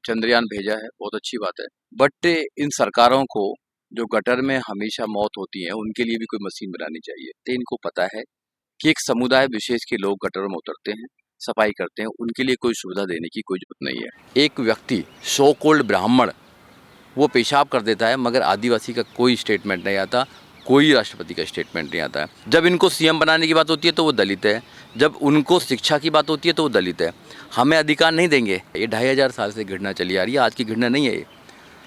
चंद्रयान भेजा है, बहुत अच्छी बात है। बट इन सरकारों को जो गटर में हमेशा मौत होती है उनके लिए भी कोई मशीन बनानी चाहिए। तो इनको पता है कि एक समुदाय विशेष के लोग गटरों में उतरते हैं, सफाई करते हैं, उनके लिए कोई सुविधा देने की कोई जरूरत नहीं है। एक व्यक्ति सो कॉल्ड ब्राह्मण वो पेशाब कर देता है, मगर आदिवासी का कोई स्टेटमेंट नहीं आता, कोई राष्ट्रपति का स्टेटमेंट नहीं आता है। जब इनको सीएम बनाने की बात होती है तो वो दलित है, जब उनको शिक्षा की बात होती है तो वो दलित है। हमें अधिकार नहीं देंगे। ये 2500 साल से घृणा चली आ रही है, आज की घृणा नहीं है ये।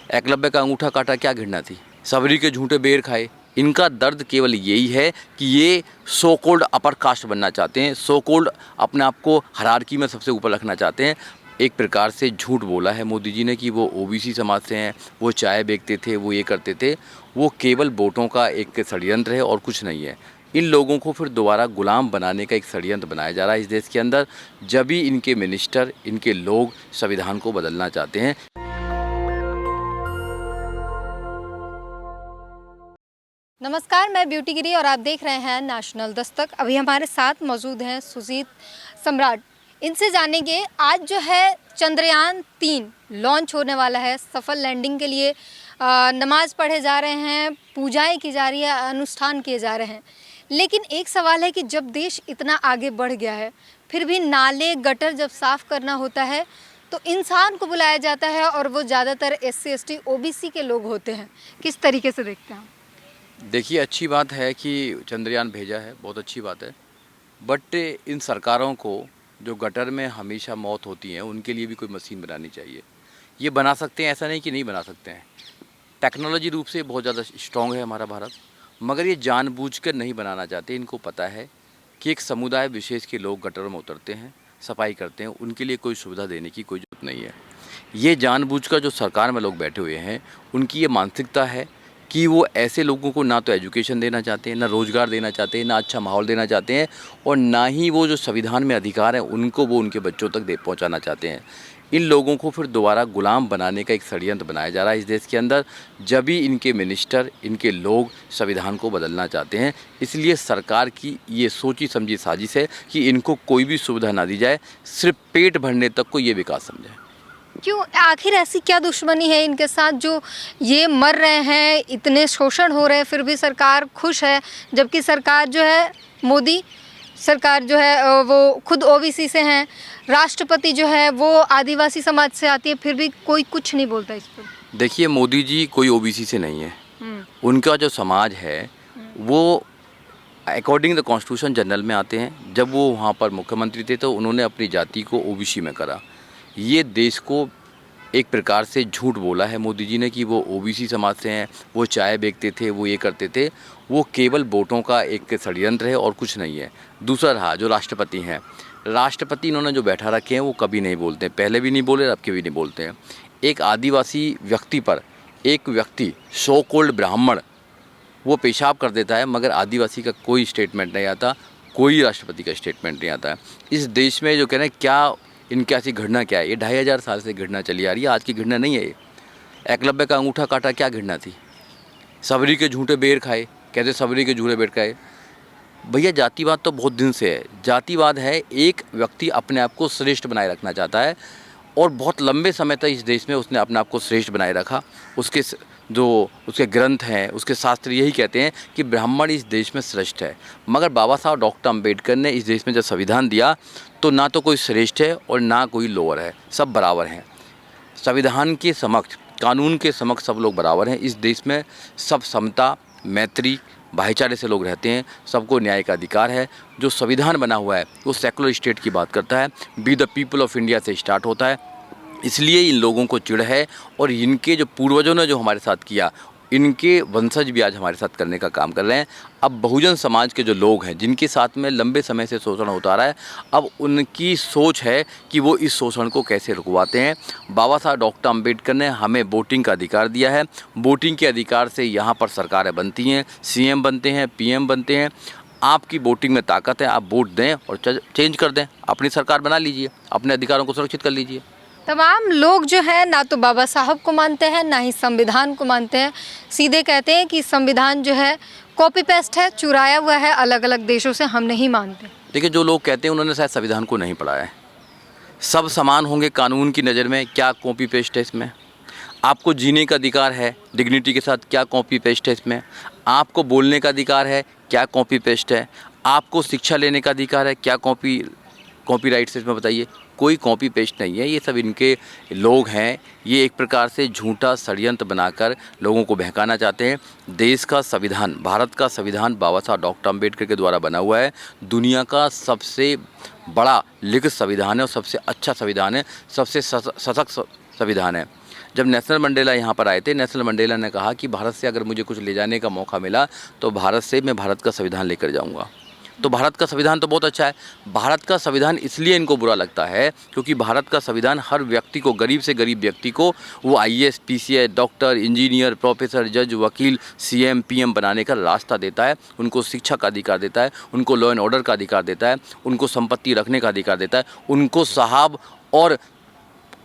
एकलव्य का अंगूठा काटा, क्या घृणा थी? सबरी के झूठे बेर खाए। इनका दर्द केवल यही है कि ये सो कोल्ड अपर कास्ट बनना चाहते हैं, सो कोल्ड अपने आप को हायरार्की में सबसे ऊपर रखना चाहते हैं। एक प्रकार से झूठ बोला है मोदी जी ने कि वो ओबीसी समाज से हैं, वो चाय बेचते थे, वो ये करते थे। वो केवल वोटों का एक षड्यंत्र है और कुछ नहीं है। इन लोगों को फिर दोबारा गुलाम बनाने का एक षड्यंत्र बनाया जा रहा है इस देश के अंदर, जब भी इनके मिनिस्टर, इनके लोग संविधान को बदलना चाहते हैं। नमस्कार, मैं ब्यूटी गिरी और आप देख रहे हैं नेशनल दस्तक। अभी हमारे साथ मौजूद हैं सुजीत सम्राट। इनसे जानेंगे आज जो है चंद्रयान 3 लॉन्च होने वाला है। सफल लैंडिंग के लिए नमाज पढ़े जा रहे हैं, पूजाएं की जा रही है, अनुष्ठान किए जा रहे हैं। लेकिन एक सवाल है कि जब देश इतना आगे बढ़ गया है, फिर भी नाले गटर जब साफ़ करना होता है तो इंसान को बुलाया जाता है और वो ज़्यादातर SC ST OBC के लोग होते हैं। किस तरीके से देखते हैं? देखिए, अच्छी बात है कि चंद्रयान भेजा है, बहुत अच्छी बात है। बट इन सरकारों को जो गटर में हमेशा मौत होती है उनके लिए भी कोई मशीन बनानी चाहिए। ये बना सकते हैं, ऐसा नहीं कि नहीं बना सकते हैं। टेक्नोलॉजी रूप से बहुत ज़्यादा स्ट्रॉन्ग है हमारा भारत, मगर ये जानबूझकर नहीं बनाना चाहते। इनको पता है कि एक समुदाय विशेष के लोग गटरों में उतरते हैं, सफाई करते हैं, उनके लिए कोई सुविधा देने की कोई ज़रूरत नहीं है। ये जानबूझकर जो सरकार में लोग बैठे हुए हैं, उनकी ये मानसिकता है कि वो ऐसे लोगों को ना तो एजुकेशन देना चाहते हैं, ना रोज़गार देना चाहते हैं, ना अच्छा माहौल देना चाहते हैं, और ना ही वो जो संविधान में अधिकार हैं उनको वो उनके बच्चों तक दे पहुँचाना चाहते हैं। इन लोगों को फिर दोबारा गुलाम बनाने का एक षड्यंत्र बनाया जा रहा है इस देश के अंदर, जब भी इनके मिनिस्टर, इनके लोग संविधान को बदलना चाहते हैं। इसलिए सरकार की ये सोची समझी साजिश है कि इनको कोई भी सुविधा ना दी जाए, सिर्फ पेट भरने तक को ये विकास समझे। क्यों, आखिर ऐसी क्या दुश्मनी है इनके साथ जो ये मर रहे हैं, इतने शोषण हो रहे हैं, फिर भी सरकार खुश है? जबकि सरकार जो है, मोदी सरकार जो है वो खुद OBC से हैं, राष्ट्रपति जो है वो आदिवासी समाज से आती है, फिर भी कोई कुछ नहीं बोलता इस पर। देखिए, मोदी जी कोई OBC से नहीं है। उनका जो समाज है वो अकॉर्डिंग द कॉन्स्टिट्यूशन जनरल में आते हैं। जब वो वहाँ पर मुख्यमंत्री थे तो उन्होंने अपनी जाति को OBC में करा। ये देश को एक प्रकार से झूठ बोला है मोदी जी ने कि वो OBC समाज से हैं, वो चाय बेचते थे, वो ये करते थे। वो केवल वोटों का एक षड्यंत्र है और कुछ नहीं है। दूसरा रहा जो राष्ट्रपति हैं, राष्ट्रपति इन्होंने जो बैठा रखे हैं वो कभी नहीं बोलते, पहले भी नहीं बोले, अब के भी नहीं बोलते हैं। एक आदिवासी व्यक्ति पर एक व्यक्ति सो कॉल्ड ब्राह्मण वो पेशाब कर देता है, मगर आदिवासी का कोई स्टेटमेंट नहीं आता, कोई राष्ट्रपति का स्टेटमेंट नहीं आता है। इस देश में जो कह रहे हैं क्या इनकी ऐसी घृणा क्या है? ये 2500 साल से घृणा चली आ रही है, आज की घृणा नहीं है ये। एकलव्य का अंगूठा काटा, क्या घृणा थी? सबरी के झूठे बेर खाए, कहते सबरी के झूठे बेर खाए। भैया, जातिवाद तो बहुत दिन से है। जातिवाद है एक व्यक्ति अपने आप को श्रेष्ठ बनाए रखना चाहता है, और बहुत लंबे समय तक इस देश में उसने अपने आप को श्रेष्ठ बनाए रखा। उसके जो उसके ग्रंथ हैं, उसके शास्त्र यही कहते हैं कि ब्राह्मण इस देश में श्रेष्ठ है। मगर बाबा साहब डॉक्टर अम्बेडकर ने इस देश में जब संविधान दिया तो ना तो कोई श्रेष्ठ है और ना कोई लोअर है, सब बराबर हैं। संविधान के समक्ष, कानून के समक्ष सब लोग बराबर हैं। इस देश में सब समता, मैत्री, भाईचारे से लोग रहते हैं, सबको न्याय का अधिकार है। जो संविधान बना हुआ है वो सेकुलर स्टेट की बात करता है, be the people of India से स्टार्ट होता है। इसलिए इन लोगों को चिढ़ है, और इनके जो पूर्वजों ने जो हमारे साथ किया, इनके वंशज भी आज हमारे साथ करने का काम कर रहे हैं। अब बहुजन समाज के जो लोग हैं, जिनके साथ में लंबे समय से शोषण होता आ रहा है, अब उनकी सोच है कि वो इस शोषण को कैसे रुकवाते हैं। बाबा साहब डॉक्टर अम्बेडकर ने हमें वोटिंग का अधिकार दिया है। वोटिंग के अधिकार से यहाँ पर सरकारें बनती हैं, CM बनते हैं, PM बनते हैं। आपकी वोटिंग में ताकत है, आप वोट दें और चेंज कर दें, अपनी सरकार बना लीजिए, अपने अधिकारों को सुरक्षित कर लीजिए। तमाम लोग जो है ना तो बाबा साहब को मानते हैं, ना ही संविधान को मानते हैं। सीधे कहते हैं कि संविधान जो है कॉपी पेस्ट है, चुराया हुआ है अलग अलग देशों से, हम नहीं मानते। देखिए, जो लोग कहते हैं उन्होंने शायद संविधान को नहीं पढ़ा है। सब समान होंगे कानून की नज़र में, क्या कॉपी पेस्ट है इसमें? आपको जीने का अधिकार है डिग्निटी के साथ, क्या कॉपी पेस्ट है इसमें? आपको बोलने का अधिकार है, क्या कॉपी पेस्ट है? आपको शिक्षा लेने का अधिकार है, क्या कॉपीराइट्स इसमें बताइए? कोई कॉपी पेस्ट नहीं है। ये सब इनके लोग हैं, ये एक प्रकार से झूठा षड्यंत्र बनाकर लोगों को बहकाना चाहते हैं। देश का संविधान, भारत का संविधान बाबा साहब डॉक्टर अम्बेडकर के द्वारा बना हुआ है। दुनिया का सबसे बड़ा लिखित संविधान है और सबसे अच्छा संविधान है, सबसे सशक्त संविधान है। जब नेल्सन मंडेला यहाँ पर आए थे, नेल्सन मंडेला ने कहा कि भारत से अगर मुझे कुछ ले जाने का मौका मिला तो भारत से मैं भारत का संविधान लेकर जाऊँगा। तो भारत का संविधान तो बहुत अच्छा है। भारत का संविधान इसलिए इनको बुरा लगता है क्योंकि भारत का संविधान हर व्यक्ति को, गरीब से गरीब व्यक्ति को, वो IAS, PCS, doctor, engineer, professor, जज, वकील, CM, PM बनाने का रास्ता देता है। उनको शिक्षा का अधिकार देता है, उनको लॉ एंड ऑर्डर का अधिकार देता है, उनको संपत्ति रखने का अधिकार देता है, उनको साहब और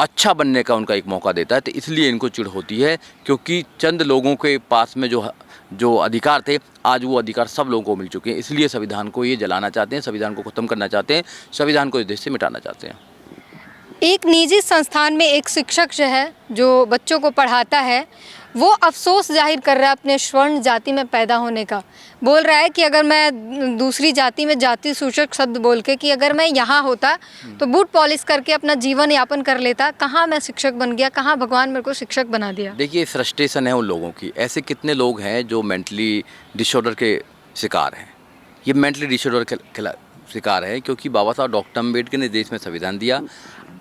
अच्छा बनने का उनका एक मौका देता है। तो इसलिए इनको चिढ़ होती है क्योंकि चंद लोगों के पास में जो अधिकार थे, आज वो अधिकार सब लोगों को मिल चुके हैं। इसलिए संविधान को ये जलाना चाहते हैं, संविधान को ख़त्म करना चाहते हैं, संविधान को इस देश से मिटाना चाहते हैं। एक निजी संस्थान में एक शिक्षक जो है, जो बच्चों को पढ़ाता है, वो अफसोस जाहिर कर रहा है अपने स्वर्ण जाति में पैदा होने का। बोल रहा है कि अगर मैं दूसरी जाति में जाति सूचक शब्द बोल के कि अगर मैं यहाँ होता तो बूट पॉलिश करके अपना जीवन यापन कर लेता, कहाँ मैं शिक्षक बन गया, कहाँ भगवान मेरे को शिक्षक बना दिया। देखिए, फ्रस्ट्रेशन है उन लोगों की। ऐसे कितने लोग हैं जो मेंटली डिसऑर्डर के शिकार हैं। ये मेंटली डिसऑर्डर के शिकार है क्योंकि बाबा साहब डॉक्टर अम्बेडकर ने देश में संविधान दिया।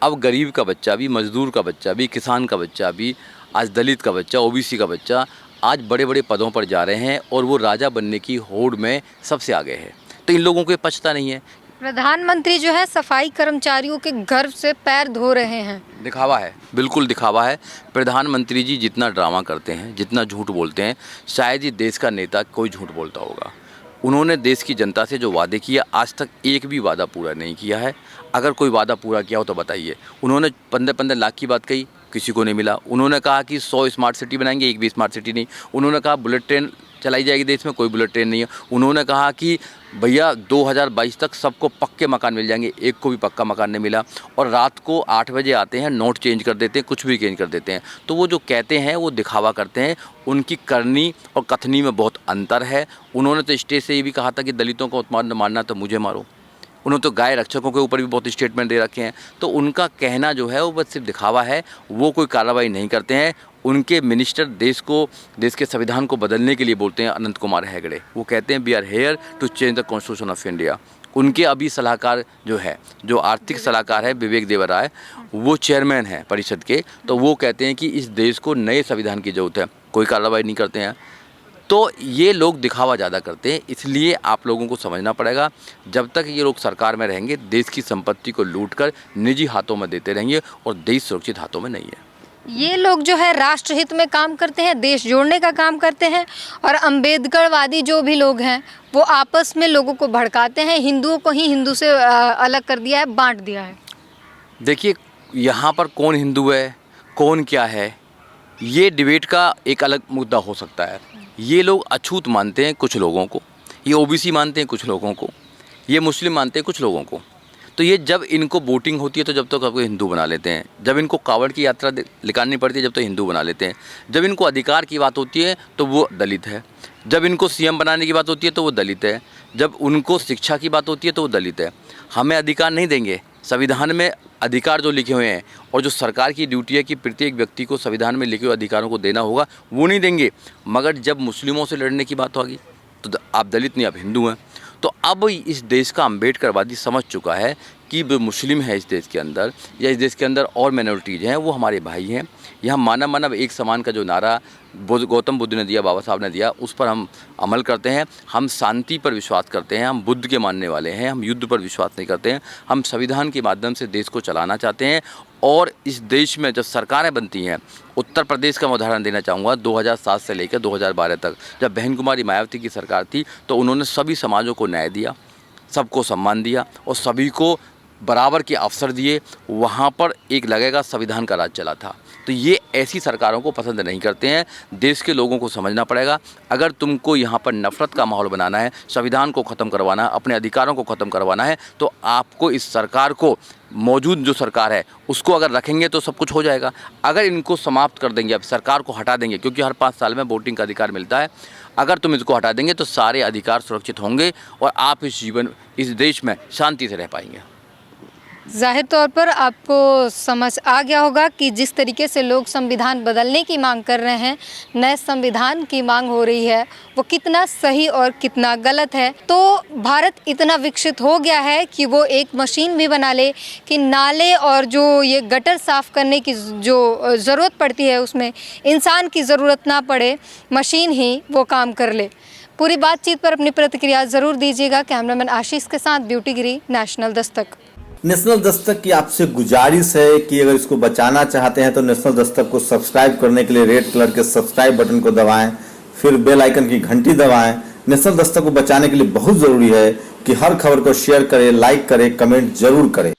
अब गरीब का बच्चा भी, मजदूर का बच्चा भी, किसान का बच्चा भी, आज दलित का बच्चा, OBC का बच्चा आज बड़े बड़े पदों पर जा रहे हैं और वो राजा बनने की होड़ में सबसे आगे है। तो इन लोगों को ये पछता नहीं है। प्रधानमंत्री जो है सफाई कर्मचारियों के गर्व से पैर धो रहे हैं। दिखावा है, बिल्कुल दिखावा है। प्रधानमंत्री जी जितना ड्रामा करते हैं, जितना झूठ बोलते हैं, शायद ही देश का नेता कोई झूठ बोलता होगा। उन्होंने देश की जनता से जो वादे किया, आज तक एक भी वादा पूरा नहीं किया है। अगर कोई वादा पूरा किया हो तो बताइए। उन्होंने 15-15 लाख की बात कही, किसी को नहीं मिला। उन्होंने कहा कि 100 स्मार्ट सिटी बनाएंगे, एक भी स्मार्ट सिटी नहीं। उन्होंने कहा बुलेट ट्रेन चलाई जाएगी देश में, कोई बुलेट ट्रेन नहीं है। उन्होंने कहा कि भैया 2022 तक सबको पक्के मकान मिल जाएंगे, एक को भी पक्का मकान नहीं मिला। और रात को 8 बजे आते हैं, नोट चेंज कर देते हैं, कुछ भी चेंज कर देते हैं। तो वो जो कहते हैं वो दिखावा करते हैं। उनकी करनी और कथनी में बहुत अंतर है। उन्होंने तो स्टेज से ये भी कहा था कि दलितों को उत्मार्ग मारना तो मुझे मारो। उन्होंने तो गाय रक्षकों के ऊपर भी बहुत स्टेटमेंट दे रखे हैं। तो उनका कहना जो है वो बस सिर्फ दिखावा है, वो कोई कार्रवाई नहीं करते हैं। उनके मिनिस्टर देश के संविधान को बदलने के लिए बोलते हैं। अनंत कुमार हेगड़े, वो कहते हैं we are here to change the constitution of India. उनके अभी सलाहकार जो आर्थिक सलाहकार है विवेक देवराय, वो चेयरमैन हैं परिषद के। तो वो कहते हैं कि इस देश को नए संविधान की ज़रूरत है, कोई कार्रवाई नहीं करते हैं। तो ये लोग दिखावा ज़्यादा करते हैं। इसलिए आप लोगों को समझना पड़ेगा, जब तक ये लोग सरकार में रहेंगे देश की संपत्ति को लूटकर निजी हाथों में देते रहेंगे और देश सुरक्षित हाथों में नहीं है। ये लोग जो है राष्ट्रहित में काम करते हैं, देश जोड़ने का काम करते हैं। और अम्बेडकरवादी जो भी लोग हैं वो आपस में लोगों को भड़काते हैं। हिंदुओं को ही हिंदू से अलग कर दिया है, बांट दिया है। देखिए, यहाँ पर कौन हिंदू है, कौन क्या है, ये डिबेट का एक अलग मुद्दा हो सकता है। ये लोग अछूत मानते हैं कुछ लोगों को, ये OBC मानते हैं कुछ लोगों को, ये मुस्लिम मानते हैं कुछ लोगों को। तो ये जब इनको वोटिंग होती है तो जब तक आपको हिंदू बना लेते हैं। जब इनको कावड़ की यात्रा निकालनी पड़ती है जब तो हिंदू बना लेते हैं। जब इनको अधिकार की बात होती है तो वो दलित है। जब इनको CM बनाने की बात होती है तो वो दलित है। जब उनको शिक्षा की बात होती है तो वो दलित है। हमें अधिकार नहीं देंगे। संविधान में अधिकार जो लिखे हुए हैं और जो सरकार की ड्यूटी है कि प्रत्येक व्यक्ति को संविधान में लिखे हुए अधिकारों को देना होगा, वो नहीं देंगे। मगर जब मुस्लिमों से लड़ने की बात होगी तो आप दलित नहीं, आप हिंदू हैं। तो अब इस देश का अम्बेडकरवादी समझ चुका है कि वो मुस्लिम है इस देश के अंदर, या इस देश के अंदर और माइनॉरिटीज़ हैं, वो हमारे भाई हैं। यहाँ मानव मानव एक समान का जो नारा गौतम बुद्ध ने दिया, बाबा साहब ने दिया, उस पर हम अमल करते हैं। हम शांति पर विश्वास करते हैं, हम बुद्ध के मानने वाले हैं, हम युद्ध पर विश्वास नहीं करते हैं। हम संविधान के माध्यम से देश को चलाना चाहते हैं। और इस देश में जब सरकारें बनती हैं, उत्तर प्रदेश का मैं उदाहरण देना चाहूँगा, 2007 से लेकर 2012 तक जब बहन कुमारी मायावती की सरकार थी तो उन्होंने सभी समाजों को न्याय दिया, सबको सम्मान दिया और सभी को बराबर के अवसर दिए, वहाँ पर एक लगेगा संविधान का राज चला था। तो ये ऐसी सरकारों को पसंद नहीं करते हैं। देश के लोगों को समझना पड़ेगा, अगर तुमको यहाँ पर नफरत का माहौल बनाना है, संविधान को ख़त्म करवाना है, अपने अधिकारों को ख़त्म करवाना है, तो आपको इस सरकार को, मौजूद जो सरकार है उसको अगर रखेंगे तो सब कुछ हो जाएगा। अगर इनको समाप्त कर देंगे, अब सरकार को हटा देंगे, क्योंकि हर 5 साल में वोटिंग का अधिकार मिलता है, अगर तुम इसको हटा देंगे तो सारे अधिकार सुरक्षित होंगे और आप इस देश में शांति से रह पाएंगे। जाहिर तौर पर आपको समझ आ गया होगा कि जिस तरीके से लोग संविधान बदलने की मांग कर रहे हैं, नए संविधान की मांग हो रही है, वो कितना सही और कितना गलत है। तो भारत इतना विकसित हो गया है कि वो एक मशीन भी बना ले कि नाले और जो ये गटर साफ़ करने की जो ज़रूरत पड़ती है उसमें इंसान की ज़रूरत ना पड़े, मशीन ही वो काम कर ले। पूरी बातचीत पर अपनी प्रतिक्रिया ज़रूर दीजिएगा। कैमरामैन आशीष के साथ ब्यूटी गिरी, नेशनल दस्तक। नेशनल दस्तक की आपसे गुजारिश है कि अगर इसको बचाना चाहते हैं तो नेशनल दस्तक को सब्सक्राइब करने के लिए रेड कलर के सब्सक्राइब बटन को दबाएं, फिर बेल आइकन की घंटी दबाएं। नेशनल दस्तक को बचाने के लिए बहुत जरूरी है कि हर खबर को शेयर करें, लाइक करें, कमेंट जरूर करें।